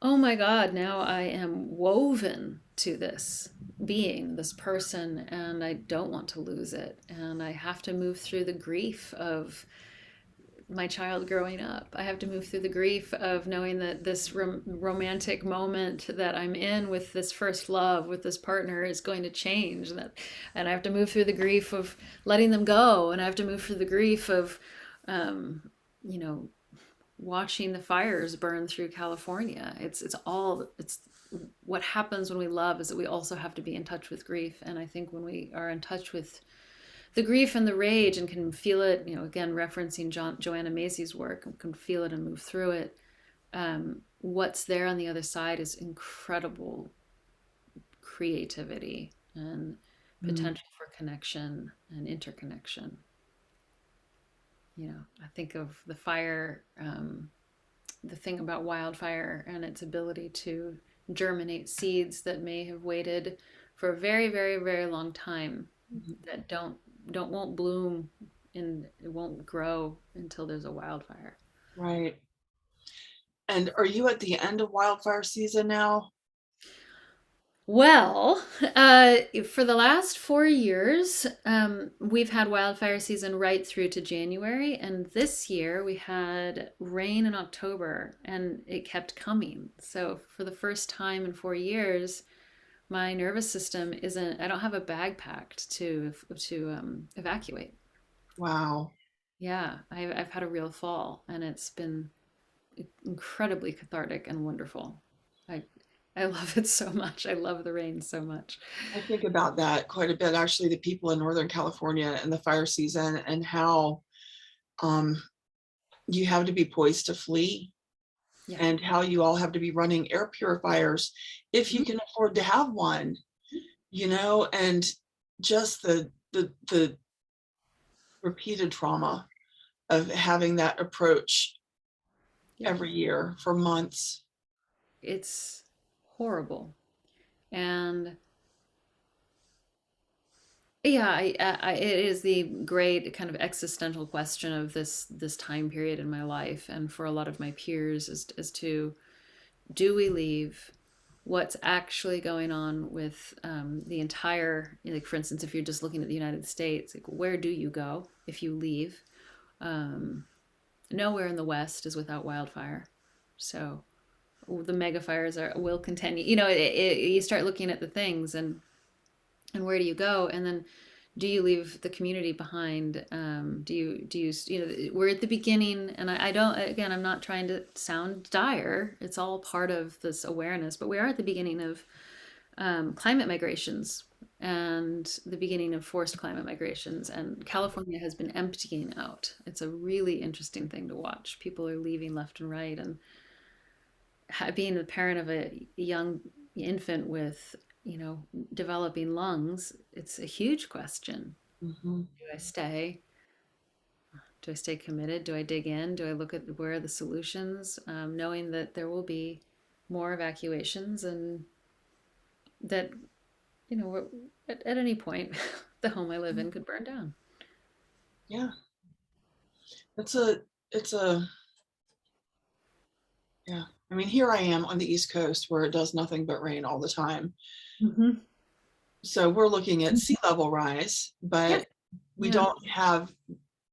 oh my God, now I am woven to this being, this person, and I don't want to lose it. And I have to move through the grief of my child growing up. I have to move through the grief of knowing that this romantic moment that I'm in with this first love, with this partner, is going to change. And I have to move through the grief of letting them go. And I have to move through the grief of, you know, watching the fires burn through California. It's what happens when we love is that we also have to be in touch with grief. And I think when we are in touch with the grief and the rage and can feel it, again, referencing Joanna Macy's work, can feel it and move through it. What's there on the other side is incredible creativity and Mm. potential for connection and interconnection. I think of the fire, the thing about wildfire and its ability to germinate seeds that may have waited for a very, very, very long time, that won't bloom and it won't grow until there's a wildfire. Right. And are you at the end of wildfire season now? Well, for the last 4 years, we've had wildfire season right through to January, and this year we had rain in October, and it kept coming. So for the first time in 4 years, my nervous system isn't. I don't have a bag packed to evacuate. Wow. Yeah, I've had a real fall, and it's been incredibly cathartic and wonderful. I I love it so much. I love the rain so much. I think about that quite a bit, actually, the people in Northern California and the fire season and how um, you have to be poised to flee Yeah. and how you all have to be running air purifiers if you Mhm. can afford to have one, and just the repeated trauma of having that approach Yeah. every year for months. It's horrible. And yeah, it is the great kind of existential question of this time period in my life, and for a lot of my peers, as to, do we leave? What's actually going on with the entire, like for instance, if you're just looking at the United States, like where do you go if you leave? Um, Nowhere in the West is without wildfire. So the mega fires will continue. You start looking at the things, and where do you go? And then Do you leave the community behind? We're at the beginning, and I don't, again, I'm not trying to sound dire. It's all part of this awareness, but we are at the beginning of climate migrations and the beginning of forced climate migrations. And California has been emptying out. It's a really interesting thing to watch. People are leaving left and right. And being the parent of a young infant with, developing lungs, it's a huge question. Mhm. Do I stay? Do I stay committed? Do I dig in? Do I look at where are the solutions, knowing that there will be more evacuations and that, at any point, the home I live in could burn down. Yeah, it's a, it's a, yeah. I mean, here I am on the East Coast where it does nothing but rain all the time. Hmm. So we're looking at sea level rise, Yep. but we Yeah. don't have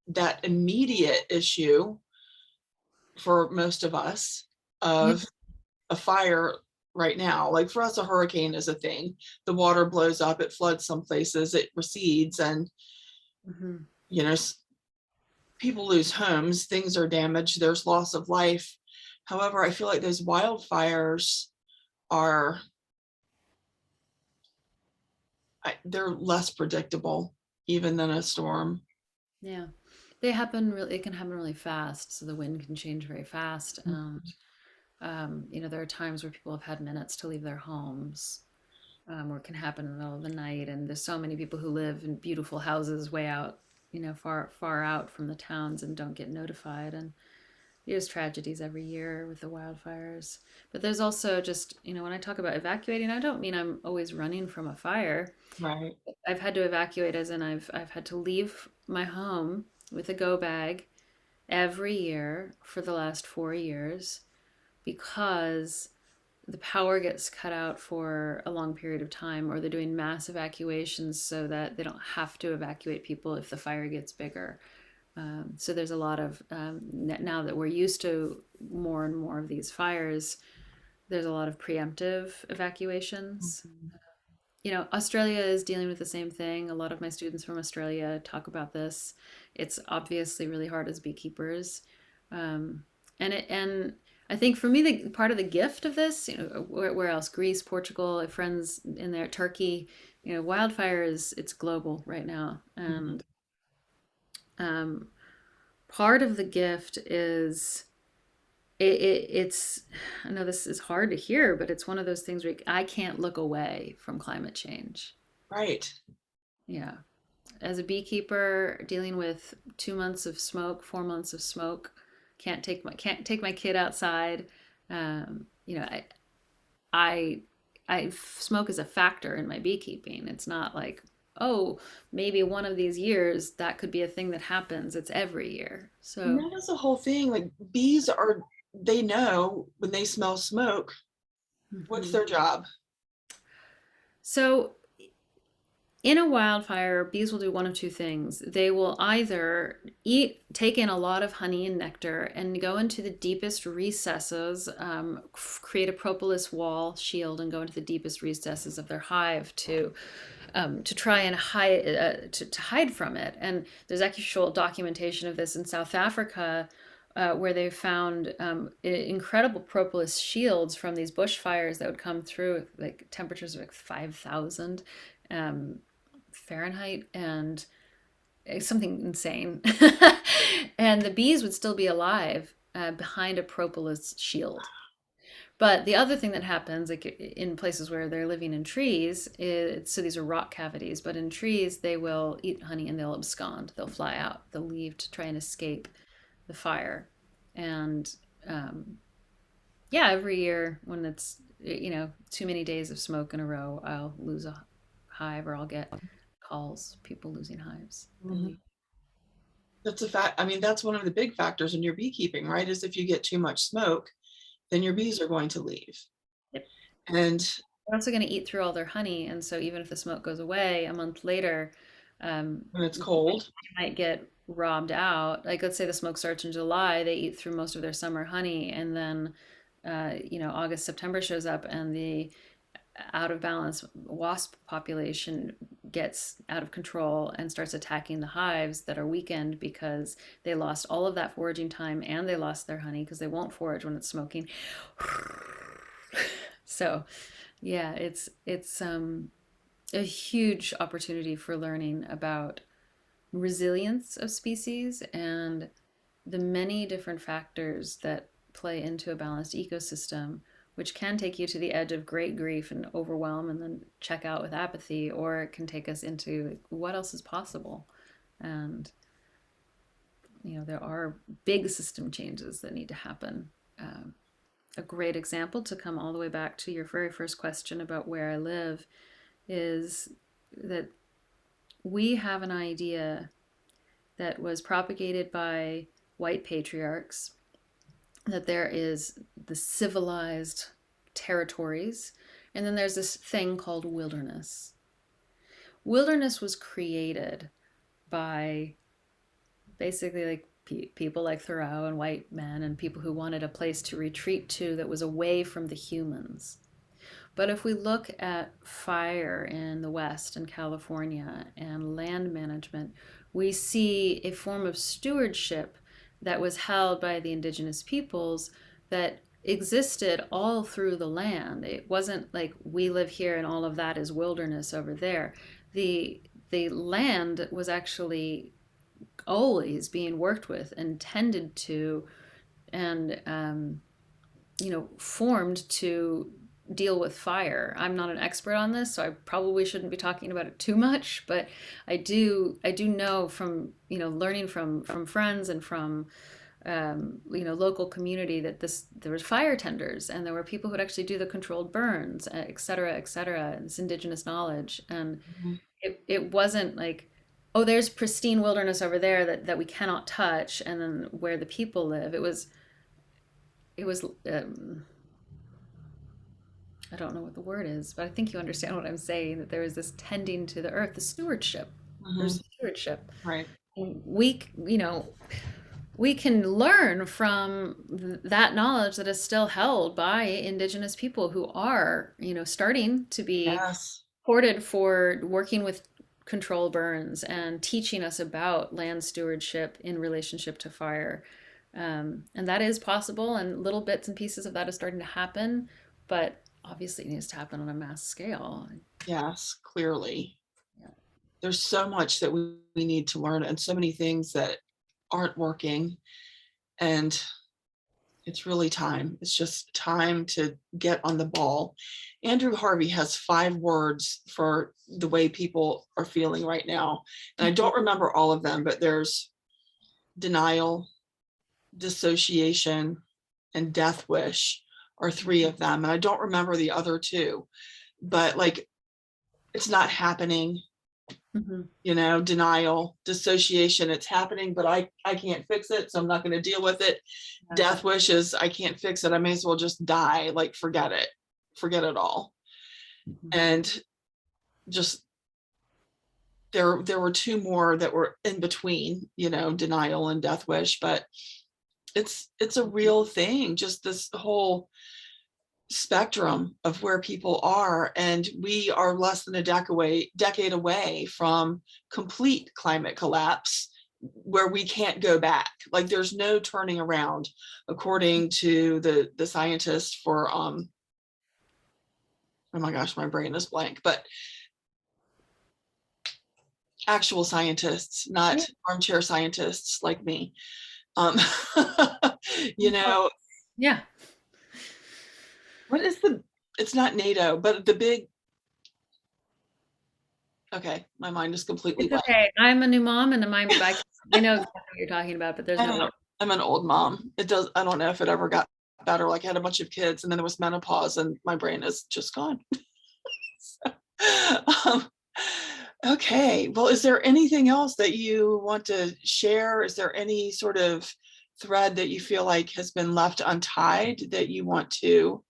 that immediate issue for most of us Yeah. of a fire right now. Like for us, a hurricane is a thing. The water blows up, it floods some places, it recedes, and Hmm. you know, people lose homes, things are damaged, there's loss of life. However, I feel like those wildfires are, they're less predictable even than a storm. Yeah. They happen really, it can happen really fast. So the wind can change very fast. There are times where people have had minutes to leave their homes, or it can happen in the middle of the night. And there's so many people who live in beautiful houses way out, far, far out from the towns and don't get notified. And there's tragedies every year with the wildfires. But there's also just, when I talk about evacuating, I don't mean I'm always running from a fire. Right. I've had to evacuate as in I've had to leave my home with a go bag every year for the last 4 years because the power gets cut out for a long period of time, or they're doing mass evacuations so that they don't have to evacuate people if the fire gets bigger. So there's a lot of, now that we're used to more and more of these fires, there's a lot of preemptive evacuations. Mhm. Australia is dealing with the same thing. A lot of my students from Australia talk about this. It's obviously really hard as beekeepers. Um, and I think for me, the part of the gift of this, where else? Greece, Portugal, I have friends in there, Turkey, wildfire it's global right now. Mhm. And um, part of the gift is it's, I know this is hard to hear, but it's one of those things where I can't look away from climate change. Right. Yeah. As a beekeeper, dealing with 2 months of smoke, 4 months of smoke, can't take my kid outside. Um, you know, I I smoke is a factor in my beekeeping. It's not like, oh, maybe one of these years that could be a thing that happens. It's every year. And So, that is the whole thing. Like bees are, they know when they smell smoke, what's mhm. their job? So in a wildfire, bees will do one of two things. They will either take in a lot of honey and nectar and go into the deepest recesses, create a propolis wall shield, and go into the deepest recesses of their hive to try and hide to hide from it. And there's actual documentation of this in South Africa. Where they found incredible propolis shields from these bushfires that would come through, like temperatures of like 5,000 um, Fahrenheit, and something insane. And the bees would still be alive behind a propolis shield. But the other thing that happens, like in places where they're living in trees, is so these are rock cavities, but in trees, they will eat honey and they'll abscond. They'll fly out. They'll leave to try and escape the fire. And yeah, every year when it's, too many days of smoke in a row, I'll lose a hive or I'll get calls, people losing hives. They Mhm. leave. That's a fact. I mean, that's one of the big factors in your beekeeping, right? Is if you get too much smoke, then your bees are going to leave. Yep. And They're also going to eat through all their honey, and so even if the smoke goes away a month later, when it's they cold, might get robbed out. Like let's say the smoke starts in July, they eat through most of their summer honey, and then August, September shows up, and the out of balance wasp population gets out of control and starts attacking the hives that are weakened because they lost all of that foraging time and they lost their honey because they won't forage when it's smoking. So, yeah, it's a huge opportunity for learning about resilience of species and the many different factors that play into a balanced ecosystem, which can take you to the edge of great grief and overwhelm and then check out with apathy, or it can take us into what else is possible. And, there are big system changes that need to happen. A great example to come all the way back to your very first question about where I live is that we have an idea that was propagated by white patriarchs that there is the civilized territories, and then there's this thing called wilderness. Wilderness was created by basically like people like Thoreau and white men and people who wanted a place to retreat to that was away from the humans. But if we look at fire in the West and California and land management, we see a form of stewardship that was held by the indigenous peoples that existed all through the land. It wasn't like we live here and all of that is wilderness over there. The land was actually always being worked with and tended to and formed to deal with fire. I'm not an expert on this, so I probably shouldn't be talking about it too much, but I do know from, learning from friends and from local community that there was fire tenders and there were people who would actually do the controlled burns, et cetera, et cetera. This indigenous knowledge. And Mhm. it wasn't like, oh, there's pristine wilderness over there that we cannot touch, and then where the people live. It was I don't know what the word is, but I think you understand what I'm saying, that there is this tending to the earth, the stewardship. There's Mhm. stewardship. Right. And we can learn from that knowledge that is still held by indigenous people who are, starting to be Yes. courted for working with control burns and teaching us about land stewardship in relationship to fire. And that is possible, and little bits and pieces of that is starting to happen, but obviously it needs to happen on a mass scale. Yes, clearly. Yeah. There's so much that we need to learn and so many things that aren't working. And it's really time. It's just time to get on the ball. Andrew Harvey has 5 words for the way people are feeling right now. And I don't remember all of them, but there's denial, dissociation, and death wish are 3 of them. And I don't remember the other 2, but like it's not happening. Mhm. Denial, dissociation, it's happening, but I can't fix it, so I'm not going to deal with it. Yeah. Death wishes, I can't fix it, I may as well just die, like forget it all. Mhm. And just there were 2 more that were in between, denial and death wish, but it's a real thing, just this whole spectrum of where people are, and we are less than a decade away from complete climate collapse where we can't go back. Like there's no turning around, according to the scientists for oh my gosh, my brain is blank, but actual scientists, Yeah. not armchair scientists like me. um you know Yeah. what is the it's not NATO, but the big, okay, my mind is completely It's blank. okay. I'm a new mom, and I know exactly what you're talking about, but there's I no know. word. I'm an old mom. I don't know if it ever got better. Like I had a bunch of kids and then there was menopause and my brain is just gone. So, um, okay. Well, is there anything else that you want to share? Is there any sort of thread that you feel like has been left untied that you want to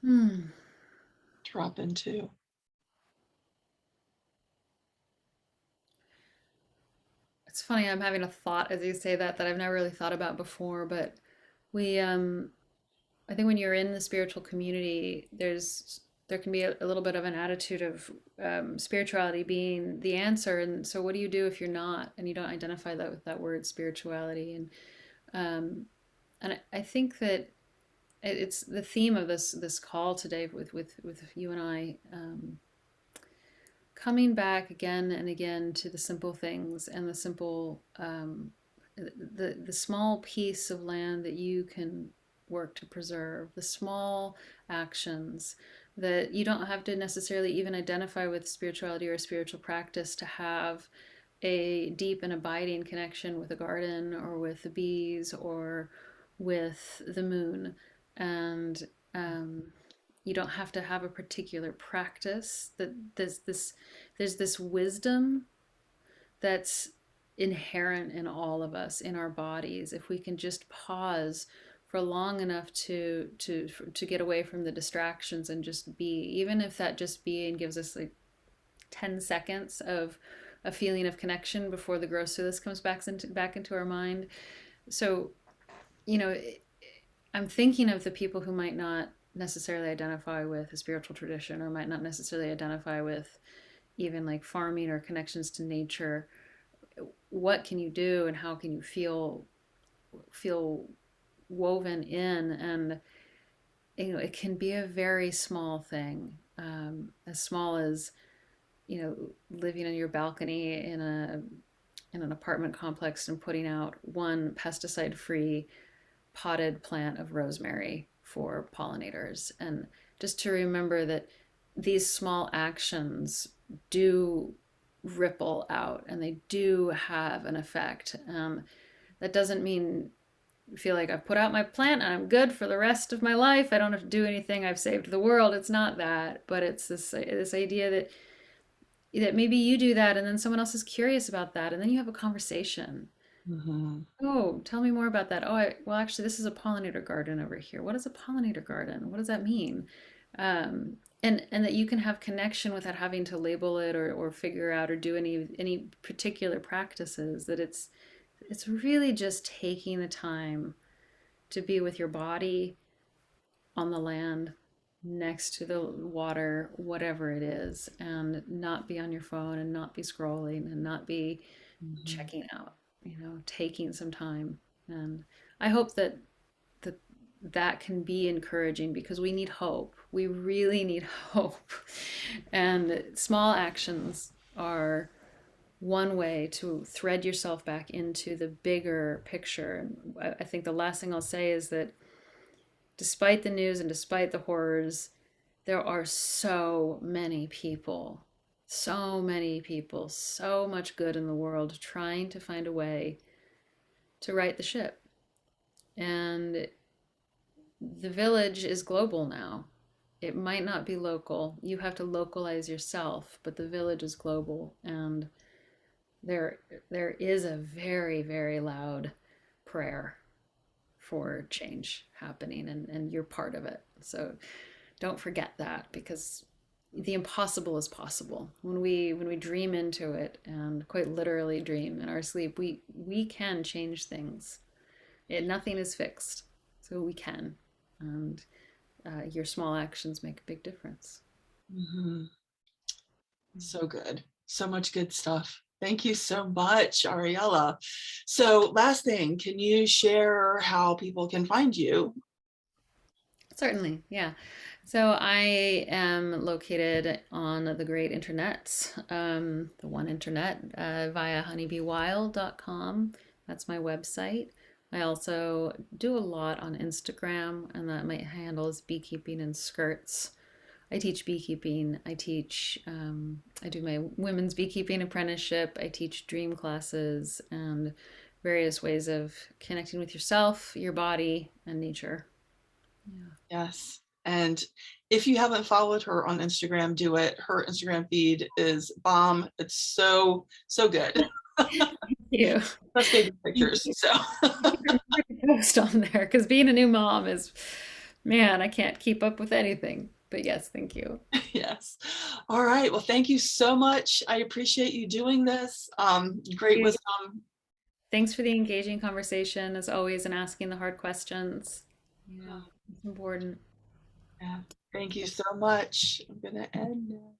Hmm. drop into? It's funny, I'm having a thought as you say that I've never really thought about before, but we I think when you're in the spiritual community, there can be a little bit of an attitude of spirituality being the answer. And so, what do you do if you're not, and you don't identify that with that word spirituality? Um, and I think that it's the theme of this call today with you and I, coming back again and again to the simple things and the simple the small piece of land that you can work to preserve, the small actions that you don't have to necessarily even identify with spirituality or spiritual practice to have a deep and abiding connection with a garden or with the bees or with the moon. And you don't have to have a particular practice. That there's this wisdom that's inherent in all of us, in our bodies, if we can just pause for long enough to get away from the distractions and just be, even if that just being gives us like 10 seconds of a feeling of connection before the gross list comes back into our mind. So, you know, I'm thinking of the people who might not necessarily identify with a spiritual tradition or might not necessarily identify with even like farming or connections to nature. What can you do and how can you feel woven in? And it can be a very small thing, as small as living on your balcony in an apartment complex and putting out one pesticide free potted plant of rosemary for pollinators. And just to remember that these small actions do ripple out and they do have an effect. That doesn't mean feel like I've put out my plant and I'm good for the rest of my life. I don't have to do anything. I've saved the world. It's not that, but it's this idea that maybe you do that and then someone else is curious about that and then you have a conversation. Mhm. Oh, tell me more about that. Well, actually, this is a pollinator garden over here. What is a pollinator garden? What does that mean? And that you can have connection without having to label it or figure out or do any particular practices. That it's really just taking the time to be with your body on the land, next to the water, whatever it is, and not be on your phone and not be scrolling and not be Mhm. checking out, taking some time. And I hope that that can be encouraging because we need hope. We really need hope. And small actions are one way to thread yourself back into the bigger picture. And I think the last thing I'll say is that despite the news and despite the horrors, there are so many people, so much good in the world trying to find a way to right the ship. And the village is global now. It might not be local. You have to localize yourself, but the village is global. And there, there is a very, very loud prayer for change happening, and you're part of it. So don't forget that because the impossible is possible when we dream into it and quite literally dream in our sleep. We can change things. Nothing is fixed, so we can. And your small actions make a big difference. Mhm. So good. So much good stuff. Thank you so much, Ariella. So, last thing, can you share how people can find you? Certainly, yeah. So I am located on the great internet, the one internet, via honeybeewild.com. That's my website. I also do a lot on Instagram, and that my handle is beekeeping and skirts. I teach beekeeping. I do my women's beekeeping apprenticeship. I teach dream classes and various ways of connecting with yourself, your body, and nature. Yeah. Yes. And if you haven't followed her on Instagram, do it. Her Instagram feed is bomb. It's so, so good. Thank you. Best favorite Thank pictures. you. So, I need to remember to post on there because being a new mom is, man, I can't keep up with anything. But yes, thank you. yes. All right. Well, thank you so much. I appreciate you doing this. Great You. wisdom. Thanks for the engaging conversation as always and asking the hard questions. Yeah. It's important. Yeah. Thank you so much. I'm gonna end now.